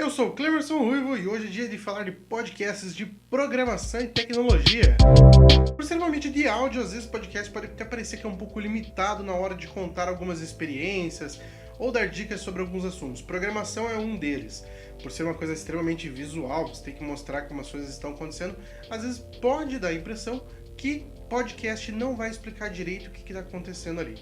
Eu sou o Clemerson Ruivo e hoje é dia de falar de podcasts de programação e tecnologia. Por ser uma mídia de áudio, às vezes o podcast pode até parecer que é um pouco limitado na hora de contar algumas experiências ou dar dicas sobre alguns assuntos. Programação é um deles. Por ser uma coisa extremamente visual, você tem que mostrar como as coisas estão acontecendo, às vezes pode dar a impressão que podcast não vai explicar direito o que está acontecendo ali.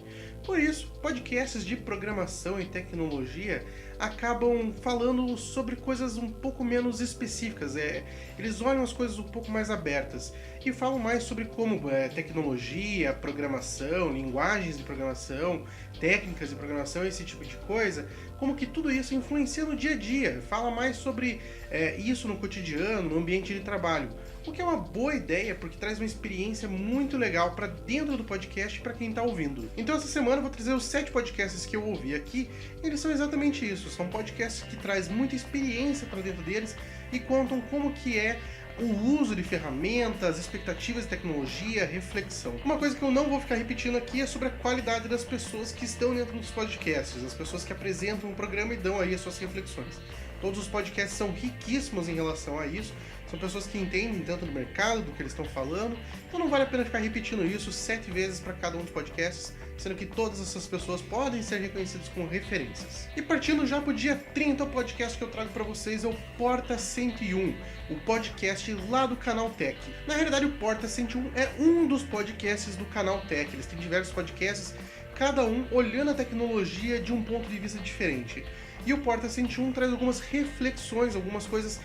Por isso, podcasts de programação e tecnologia acabam falando sobre coisas um pouco menos específicas. Eles olham as coisas um pouco mais abertas e falam mais sobre como tecnologia, programação, linguagens de programação, técnicas de programação, esse tipo de coisa, como que tudo isso influencia no dia a dia. Fala mais sobre isso no cotidiano, no ambiente de trabalho. O que é uma boa ideia, porque traz uma experiência muito legal para dentro do podcast para quem está ouvindo. Então essa semana eu vou trazer os 7 podcasts que eu ouvi aqui, e eles são exatamente isso. São podcasts que trazem muita experiência para dentro deles e contam como que é o uso de ferramentas, expectativas de tecnologia, reflexão. Uma coisa que eu não vou ficar repetindo aqui é sobre a qualidade das pessoas que estão dentro dos podcasts, as pessoas que apresentam o programa e dão aí as suas reflexões. Todos os podcasts são riquíssimos em relação a isso, são pessoas que entendem tanto do mercado, do que eles estão falando, então não vale a pena ficar repetindo isso 7 vezes para cada um dos podcasts, sendo que todas essas pessoas podem ser reconhecidas como referências. E partindo já para o dia 30, o podcast que eu trago para vocês é o Porta 101, o podcast lá do Canal Tech. Na realidade, o Porta 101 é um dos podcasts do Canal Tech, eles têm diversos podcasts, cada um olhando a tecnologia de um ponto de vista diferente. E o Porta 101 traz algumas reflexões, algumas coisas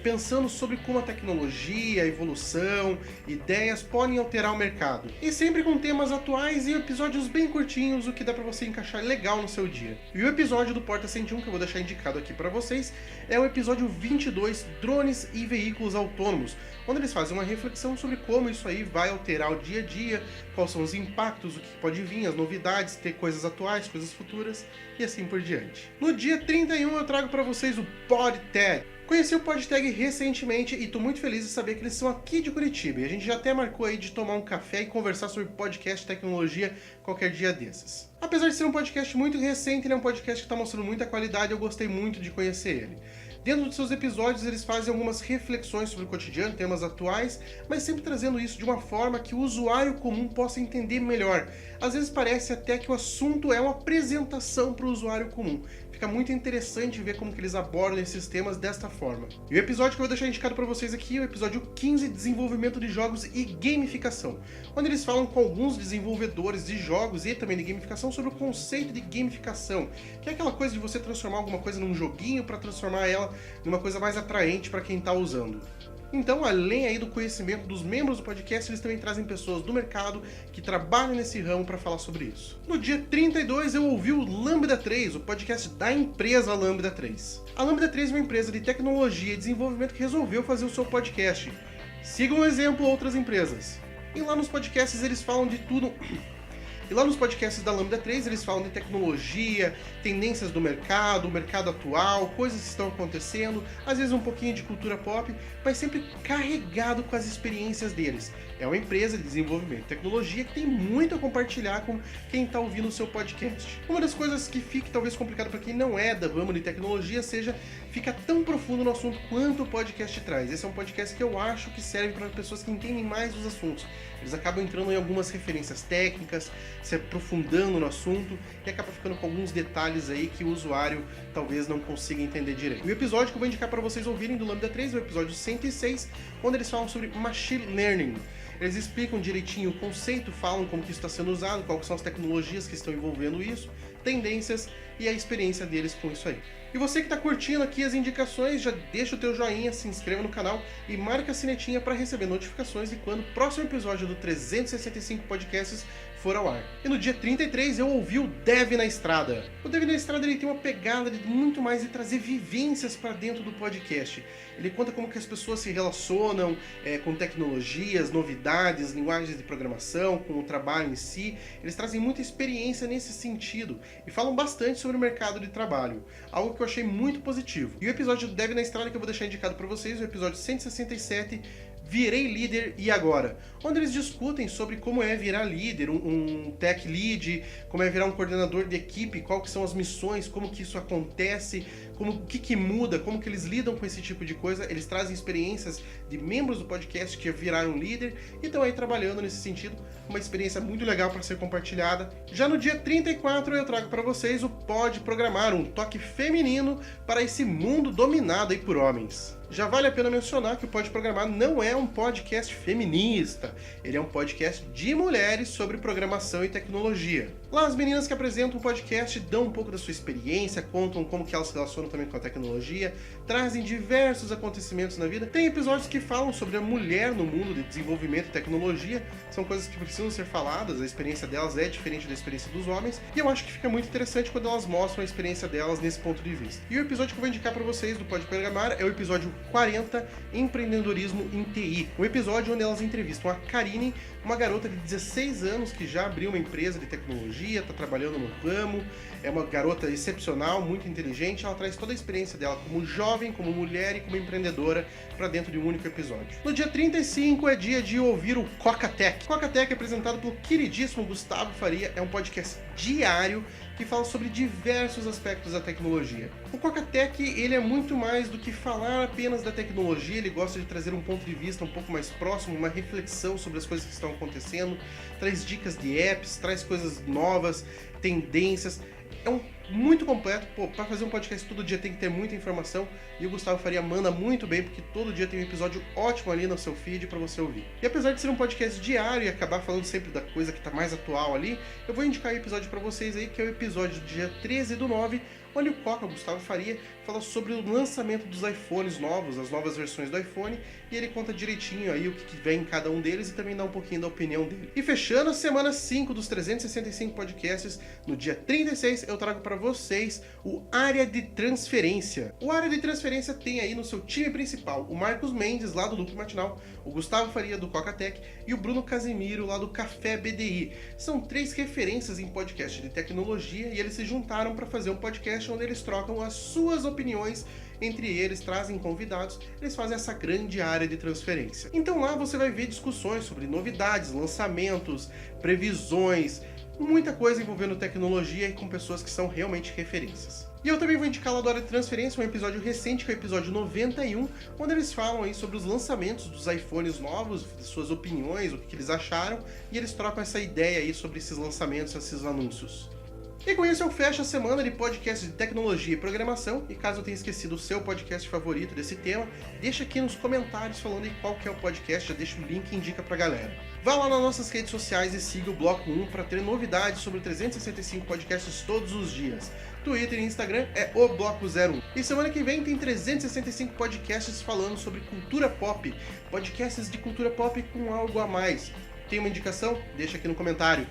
pensando sobre como a tecnologia, a evolução, ideias podem alterar o mercado. E sempre com temas atuais e episódios bem curtinhos, o que dá para você encaixar legal no seu dia. E o episódio do Porta 101 que eu vou deixar indicado aqui para vocês é o episódio 22, Drones e Veículos Autônomos, onde eles fazem uma reflexão sobre como isso aí vai alterar o dia a dia, quais são os impactos, o que pode vir, as novidades, ter coisas atuais, coisas futuras e assim por diante. No dia 31 eu trago para vocês o PodTag. Conheci o PodTag recentemente e estou muito feliz de saber que eles são aqui de Curitiba. E a gente já até marcou aí de tomar um café e conversar sobre podcast e tecnologia qualquer dia desses. Apesar de ser um podcast muito recente, ele é um podcast que está mostrando muita qualidade e eu gostei muito de conhecer ele. Dentro de seus episódios, eles fazem algumas reflexões sobre o cotidiano, temas atuais, mas sempre trazendo isso de uma forma que o usuário comum possa entender melhor. Às vezes parece até que o assunto é uma apresentação para o usuário comum. Fica muito interessante ver como que eles abordam esses temas desta forma. E o episódio que eu vou deixar indicado para vocês aqui é o episódio 15, Desenvolvimento de Jogos e Gamificação, onde eles falam com alguns desenvolvedores de jogos e também de gamificação sobre o conceito de gamificação, que é aquela coisa de você transformar alguma coisa num joguinho para transformar ela numa coisa mais atraente para quem está usando. Então, além aí do conhecimento dos membros do podcast, eles também trazem pessoas do mercado que trabalham nesse ramo para falar sobre isso. No dia 32, eu ouvi o Lambda 3, o podcast da empresa Lambda 3. A Lambda 3 é uma empresa de tecnologia e desenvolvimento que resolveu fazer o seu podcast. Sigam o exemplo outras empresas. E lá nos podcasts eles falam de tudo. E lá nos podcasts da Lambda 3 eles falam de tecnologia, tendências do mercado, o mercado atual, coisas que estão acontecendo, às vezes um pouquinho de cultura pop, mas sempre carregado com as experiências deles. É uma empresa de desenvolvimento de tecnologia que tem muito a compartilhar com quem está ouvindo o seu podcast. Uma das coisas que fica talvez complicado para quem não é da ramo de tecnologia seja fica tão profundo no assunto quanto o podcast traz. Esse é um podcast que eu acho que serve para pessoas que entendem mais dos assuntos. Eles acabam entrando em algumas referências técnicas, se aprofundando no assunto e acaba ficando com alguns detalhes aí que o usuário talvez não consiga entender direito. O episódio que eu vou indicar para vocês ouvirem do Lambda 3 é o episódio 106, onde eles falam sobre Machine Learning. Eles explicam direitinho o conceito, falam como que isso está sendo usado, quais são as tecnologias que estão envolvendo isso, tendências e a experiência deles com isso aí. E você que está curtindo aqui as indicações, já deixa o teu joinha, se inscreva no canal e marca a sinetinha para receber notificações de quando o próximo episódio do 365 Podcasts for ao ar. E no dia 33 eu ouvi o Dev na Estrada. O Dev na Estrada ele tem uma pegada de muito mais de trazer vivências para dentro do podcast. Ele conta como que as pessoas se relacionam com tecnologias, novidades, linguagens de programação, com o trabalho em si. Eles trazem muita experiência nesse sentido e falam bastante sobre o mercado de trabalho, algo que eu achei muito positivo. E o episódio do Dev na Estrada que eu vou deixar indicado para vocês, o episódio 167, Virei Líder e Agora, onde eles discutem sobre como é virar líder, um tech lead, como é virar um coordenador de equipe, quais que são as missões, como que isso acontece, o que muda, como que eles lidam com esse tipo de coisa. Eles trazem experiências de membros do podcast que viraram líder e estão aí trabalhando nesse sentido. Uma experiência muito legal para ser compartilhada. Já no dia 34 eu trago para vocês o Pode Programar, um toque feminino para esse mundo dominado aí por homens. Já vale a pena mencionar que o Pode Programar não é um podcast feminista, ele é um podcast de mulheres sobre programação e tecnologia. Lá as meninas que apresentam o podcast dão um pouco da sua experiência, contam como que elas se relacionam também com a tecnologia, trazem diversos acontecimentos na vida. Tem episódios que falam sobre a mulher no mundo de desenvolvimento e tecnologia, são coisas que precisam ser faladas, a experiência delas é diferente da experiência dos homens, e eu acho que fica muito interessante quando elas mostram a experiência delas nesse ponto de vista. E o episódio que eu vou indicar para vocês do Pode Programar é o episódio 40, Empreendedorismo em TI. Um episódio onde elas entrevistam a Karine, uma garota de 16 anos que já abriu uma empresa de tecnologia, está trabalhando no ramo, é uma garota excepcional, muito inteligente, ela traz toda a experiência dela como jovem, como mulher e como empreendedora para dentro de um único episódio. No dia 35 é dia de ouvir o Coca-Tech. Coca-Tech é apresentado pelo queridíssimo Gustavo Faria, é um podcast diário que fala sobre diversos aspectos da tecnologia. O Coca-Tech, ele é muito mais do que falar apenas da tecnologia, ele gosta de trazer um ponto de vista um pouco mais próximo, uma reflexão sobre as coisas que estão acontecendo, traz dicas de apps, traz coisas novas, tendências. É muito completo, para fazer um podcast todo dia tem que ter muita informação e o Gustavo Faria manda muito bem porque todo dia tem um episódio ótimo ali no seu feed para você ouvir. E apesar de ser um podcast diário e acabar falando sempre da coisa que está mais atual ali, eu vou indicar o episódio para vocês aí, que é o episódio do dia 13/9, onde o Coca, o Gustavo Faria, fala sobre o lançamento dos iPhones novos, as novas versões do iPhone, e ele conta direitinho aí o que vem em cada um deles e também dá um pouquinho da opinião dele. E fechando a semana 5 dos 365 podcasts, no dia 36 eu trago para vocês o Área de Transferência. O Área de Transferência tem aí no seu time principal o Marcos Mendes, lá do Loop Matinal, o Gustavo Faria, do Coca-Tech, e o Bruno Casimiro, lá do Café BDI. São 3 referências em podcast de tecnologia e eles se juntaram para fazer um podcast onde eles trocam as suas opiniões entre eles, trazem convidados, eles fazem essa grande área de transferência. Então lá você vai ver discussões sobre novidades, lançamentos, previsões, muita coisa envolvendo tecnologia e com pessoas que são realmente referências. E eu também vou indicar lá do Área de Transferência um episódio recente, que é o episódio 91, onde eles falam aí sobre os lançamentos dos iPhones novos, suas opiniões, o que eles acharam, e eles trocam essa ideia aí sobre esses lançamentos, esses anúncios. E com isso eu fecho a semana de podcast de tecnologia e programação, e caso eu tenha esquecido o seu podcast favorito desse tema, deixa aqui nos comentários falando aí qual que é o podcast, já deixa o link e indica pra galera. Vá lá nas nossas redes sociais e siga o Bloco 1 para ter novidades sobre 365 podcasts todos os dias. Twitter e Instagram é o Bloco 01. E semana que vem tem 365 podcasts falando sobre cultura pop, podcasts de cultura pop com algo a mais. Tem uma indicação? Deixa aqui no comentário.